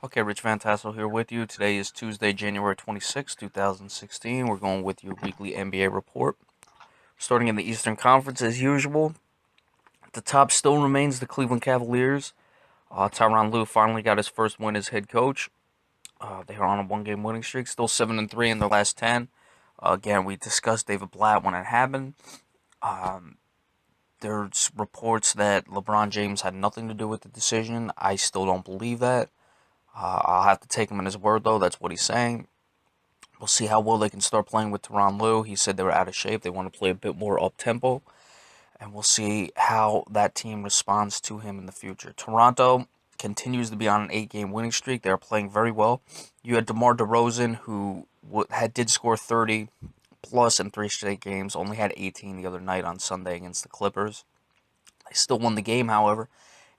Okay, Rich Van Tassel here with you. Today is Tuesday, January 26, 2016. We're going with your weekly NBA report. Starting in the Eastern Conference as usual. At the top still remains the Cleveland Cavaliers. Tyronn Lue finally got his first win as head coach. They are on a one-game winning streak, still 7-3 in their last 10. Again, we discussed David Blatt when it happened. Um, there's reports that LeBron James had nothing to do with the decision. I still don't believe that. I'll have to take him in his word, though. That's what he's saying. We'll see how well they can start playing with Tyronn Lue. He said they were out of shape. They want to play a bit more up tempo, and we'll see how that team responds to him in the future. Toronto continues to be on an 8-game winning streak. They are playing very well. You had DeMar DeRozan, who did score 30 plus in 3 straight games. Only had 18 the other night on Sunday against the Clippers. They still won the game, however.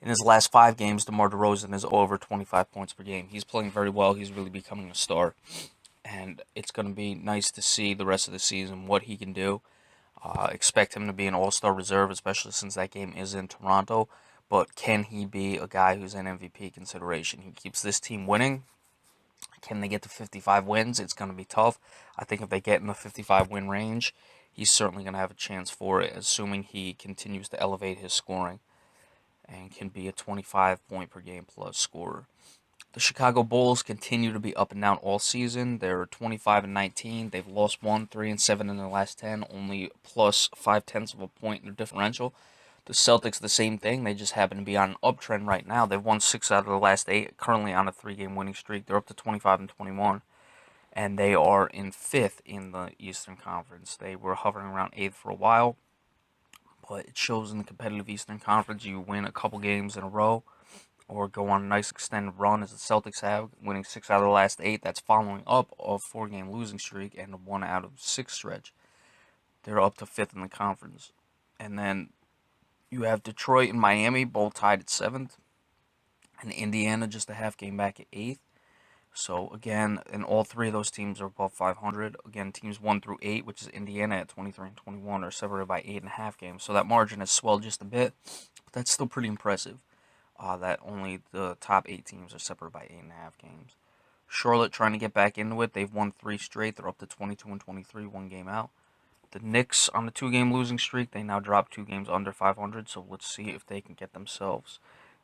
In his last 5 games, DeMar DeRozan is over 25 points per game. He's playing very well. He's really becoming a star, and it's going to be nice to see the rest of the season what he can do. Expect him to be an all-star reserve, especially since that game is in Toronto. But can he be a guy who's in MVP consideration? He keeps this team winning. Can they get to 55 wins? It's going to be tough. I think if they get in the 55 win range, he's certainly going to have a chance for it, assuming he continues to elevate his scoring and can be a 25 point per game plus scorer. The Chicago Bulls continue to be up and down all season. They're 25-19. They've lost 1, 3, and 7 in their last 10, only plus 5/10 of a point in their differential. The Celtics, the same thing. They just happen to be on an uptrend right now. They've won 6 out of the last 8, currently on a 3-game winning streak. They're up to 25-21, and they are in 5th in the Eastern Conference. They were hovering around 8th for a while, but it shows in the competitive Eastern Conference you win a couple games in a row or go on a nice extended run as the Celtics have, winning 6 out of the last 8. That's following up a 4-game losing streak and a 1 out of 6 stretch. They're up to 5th in the conference. And then you have Detroit and Miami both tied at 7th, and Indiana just a half game back at 8th. So again, and all three of those teams are above 500. Again, teams 1 through 8, which is Indiana at 23 and 21, are separated by 8.5 games. So that margin has swelled just a bit, but that's still pretty impressive. That only the top 8 teams are separated by 8.5 games. Charlotte trying to get back into it. They've won 3 straight. They're up to 22 and 23, 1 game out. The Knicks on the 2-game losing streak. They now dropped 2 games under 500. So let's see if they can get themselves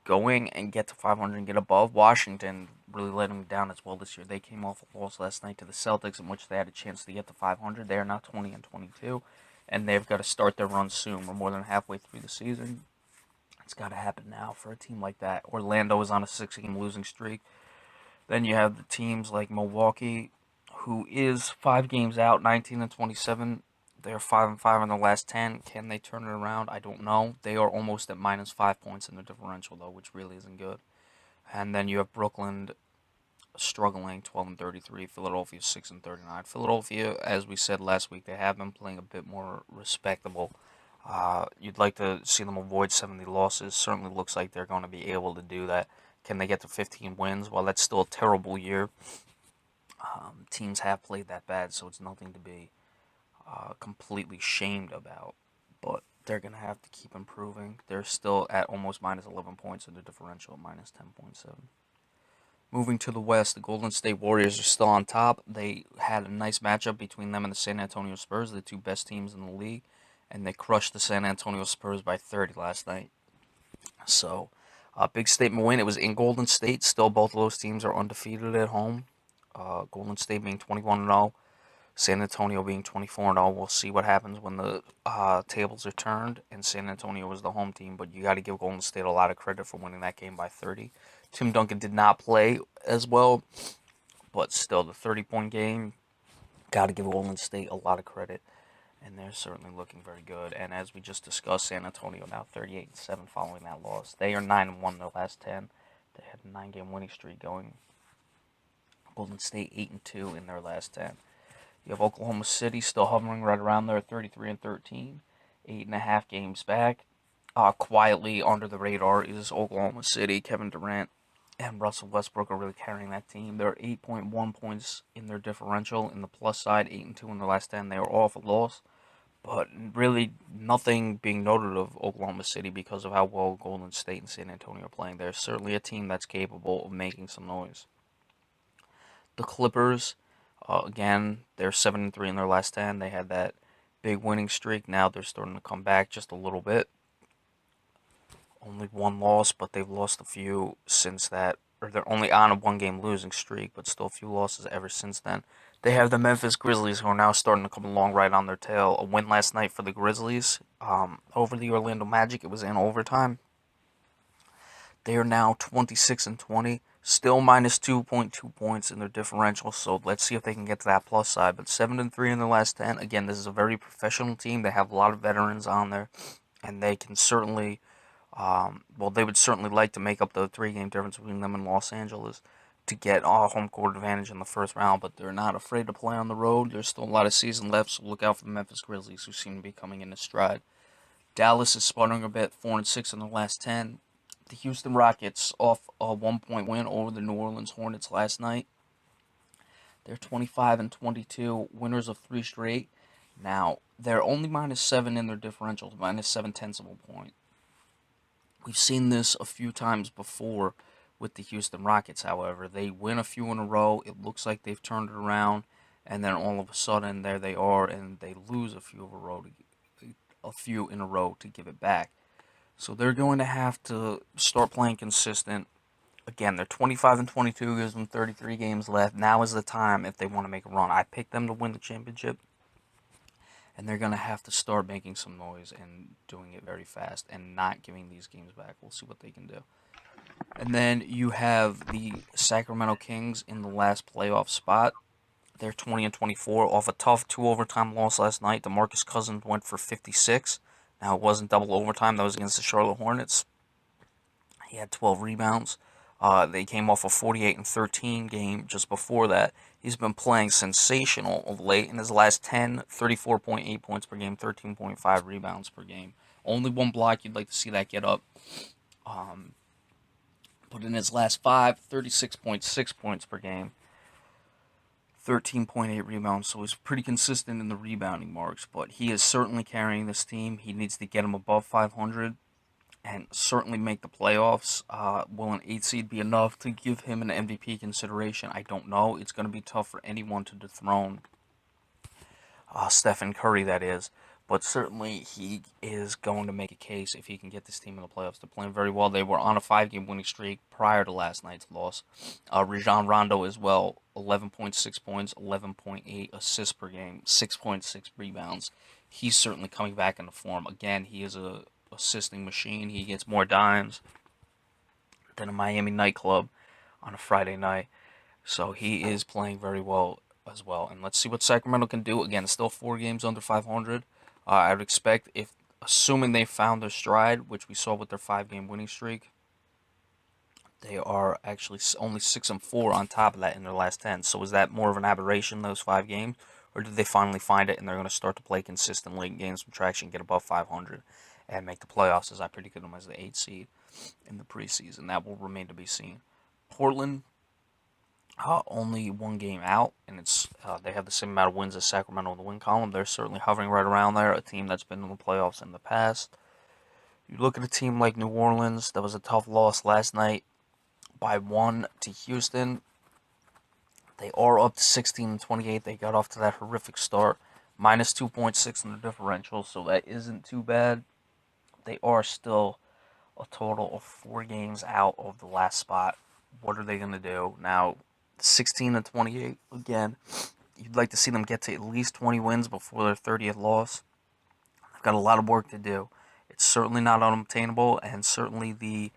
going and get to 500 and get above. Washington really let them down as well this year. They came off a loss last night to the Celtics, in which they had a chance to get to 500. They are now 20 and 22, and they've got to start their run soon. We're more than halfway through the season. It's got to happen now for a team like that. Orlando is on a 6-game losing streak. Then you have the teams like Milwaukee, who is 5 games out, 19 and 27. They're 5-5 in the last 10. Can they turn it around? I don't know. They are almost at minus 5 points in their differential though, which really isn't good. And then you have Brooklyn struggling, 12 and 33. Philadelphia 6 and 39. Philadelphia, as we said last week, they have been playing a bit more respectable. You'd like to see them avoid 70 losses. Certainly looks like they're going to be able to do that. Can they get to 15 wins? Well, that's still a terrible year. Teams have played that bad, so it's nothing to be completely shamed about. But they're going to have to keep improving. They're still at almost minus 11 points in the differential, minus 10.7. Moving to the West, the Golden State Warriors are still on top. They had a nice matchup between them and the San Antonio Spurs, the two best teams in the league, and they crushed the San Antonio Spurs by 30 last night. So, a big statement win. It was in Golden State. Still, both of those teams are undefeated at home. Golden State being 21-0, San Antonio being 24-0. We'll see what happens when the tables are turned, and San Antonio was the home team, but you got to give Golden State a lot of credit for winning that game by 30. Tim Duncan did not play as well, but still, the 30-point game, got to give Golden State a lot of credit, and they're certainly looking very good. And as we just discussed, San Antonio now 38-7 following that loss. They are 9-1 in their last 10. They had a 9-game winning streak going. Golden State 8-2 in their last 10. You have Oklahoma City still hovering right around there, 33-13, 8.5 games back. Quietly under the radar is Oklahoma City. Kevin Durant and Russell Westbrook are really carrying that team. They're 8.1 points in their differential in the plus side, 8-2 in the last 10. They are off a loss, but really nothing being noted of Oklahoma City because of how well Golden State and San Antonio are playing. They're certainly a team that's capable of making some noise. The Clippers, again, they're 7-3 in their last 10. They had that big winning streak. Now they're starting to come back just a little bit. Only one loss, but they've lost a few since that, or they're only on a one-game losing streak, but still a few losses ever since then. They have the Memphis Grizzlies, who are now starting to come along right on their tail. A win last night for the Grizzlies over the Orlando Magic. It was in overtime. They are now 26-20, still minus 2.2 points in their differential. So let's see if they can get to that plus side. But 7-3 in their last 10. Again, this is a very professional team. They have a lot of veterans on there, and they can certainly, they would certainly like to make up the 3-game difference between them and Los Angeles to get a home court advantage in the first round. But they're not afraid to play on the road. There's still a lot of season left, so look out for the Memphis Grizzlies, who seem to be coming in stride. Dallas is sputtering a bit, 4-6 in the last 10. The Houston Rockets off a 1-point win over the New Orleans Hornets last night. They're 25-22, winners of 3 straight. Now, they're only -7 in their differentials, -7/10 of a point. We've seen this a few times before with the Houston Rockets, however. They win a few in a row, it looks like they've turned it around, and then all of a sudden, there they are, and they lose a few in a row to give it back. So they're going to have to start playing consistent. Again, they're 25-22, gives them 33 games left. Now is the time if they want to make a run. I picked them to win the championship, and they're going to have to start making some noise and doing it very fast and not giving these games back. We'll see what they can do. And then you have the Sacramento Kings in the last playoff spot. They're 20-24 off a tough 2 overtime loss last night. DeMarcus Cousins went for 56. Now, it wasn't double overtime. That was against the Charlotte Hornets. He had 12 rebounds. They came off a 48-13 game just before that. He's been playing sensational of late. In his last 10, 34.8 points per game, 13.5 rebounds per game. Only one block. You'd like to see that get up. But in his last 5, 36.6 points per game, 13.8 rebounds, so he's pretty consistent in the rebounding marks, but he is certainly carrying this team. He needs to get him above 500 and certainly make the playoffs. Will an 8 seed be enough to give him an MVP consideration? I don't know. It's going to be tough for anyone to dethrone Stephen Curry, that is. But certainly he is going to make a case if he can get this team in the playoffs. They're playing very well. They were on a 5-game winning streak prior to last night's loss. Rajon Rondo as well, 11.6 points, 11.8 assists per game, 6.6 rebounds. He's certainly coming back into form. Again, he is a assisting machine. He gets more dimes than a Miami nightclub on a Friday night. So he is playing very well as well. And let's see what Sacramento can do. Again, still 4 games under 500. I would expect, if assuming they found their stride, which we saw with their 5-game winning streak, they are actually only 6-4 on top of that in their last 10. So is that more of an aberration, those 5 games? Or did they finally find it and they're going to start to play consistently, gain some traction, get above 500, and make the playoffs, as I predicted them as the 8 seed in the preseason? That will remain to be seen. Portland, only 1 game out, and they have the same amount of wins as Sacramento in the win column. They're certainly hovering right around there, a team that's been in the playoffs in the past. You look at a team like New Orleans, that was a tough loss last night by 1 to Houston. They are up to 16-28. They got off to that horrific start, minus 2.6 in the differential, so that isn't too bad. They are still a total of 4 games out of the last spot. What are they going to do? Now, 16-28, again, you'd like to see them get to at least 20 wins before their 30th loss. They've got a lot of work to do. It's certainly not unobtainable, and certainly the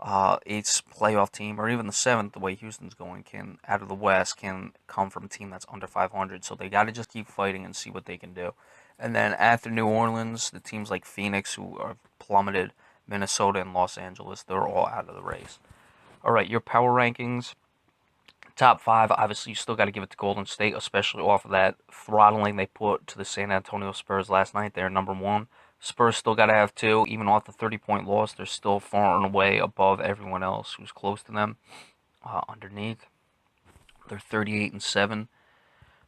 8th playoff team, or even the 7th, the way Houston's going, out of the West, can come from a team that's under 500. So they got to just keep fighting and see what they can do. And then after New Orleans, the teams like Phoenix, who are plummeted, Minnesota, and Los Angeles, they're all out of the race. All right, your power rankings. Top 5, obviously, you still got to give it to Golden State, especially off of that throttling they put to the San Antonio Spurs last night. They're number 1. Spurs still got to have 2. Even off the 30-point loss, they're still far and away above everyone else who's close to them. Underneath, they're 38-7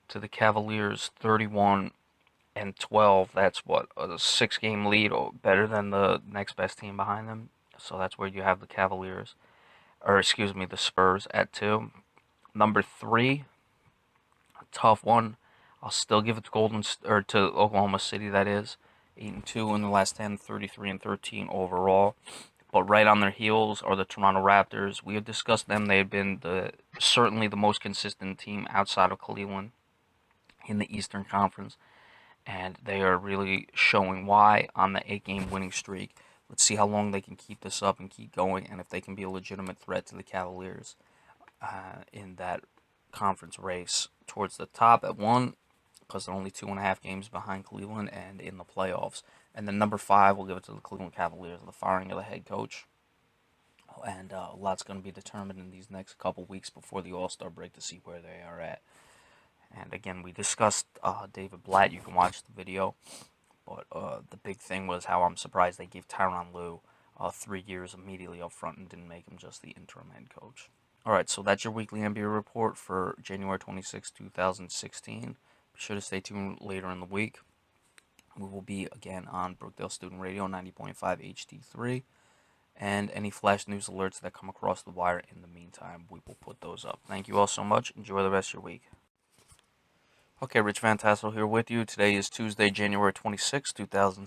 to the Cavaliers, 31 12. That's what, a 6-game lead, or better than the next best team behind them. So that's where you have the Cavaliers, or excuse me, the Spurs at 2. Number 3, a tough one. I'll still give it to to Oklahoma City. That is 8-2 in the last 10, 33-13 overall. But right on their heels are the Toronto Raptors. We have discussed them. They have been certainly the most consistent team outside of Cleveland in the Eastern Conference, and they are really showing why on the 8-game winning streak. Let's see how long they can keep this up and keep going, and if they can be a legitimate threat to the Cavaliers in that conference race towards the top at 1, because they're only 2.5 games behind Cleveland and in the playoffs. And then number 5, we'll give it to the Cleveland Cavaliers, the firing of the head coach. And a lot's going to be determined in these next couple weeks before the All-Star break to see where they are at. And again, we discussed David Blatt. You can watch the video. But the big thing was how I'm surprised they gave Tyronn Lue 3 years immediately up front and didn't make him just the interim head coach. Alright, so that's your weekly NBA report for January 26, 2016. Be sure to stay tuned later in the week. We will be again on Brookdale Student Radio 90.5 HD3. And any flash news alerts that come across the wire in the meantime, we will put those up. Thank you all so much. Enjoy the rest of your week. Okay, Rich Van Tassel here with you. Today is Tuesday, January 26, 2016.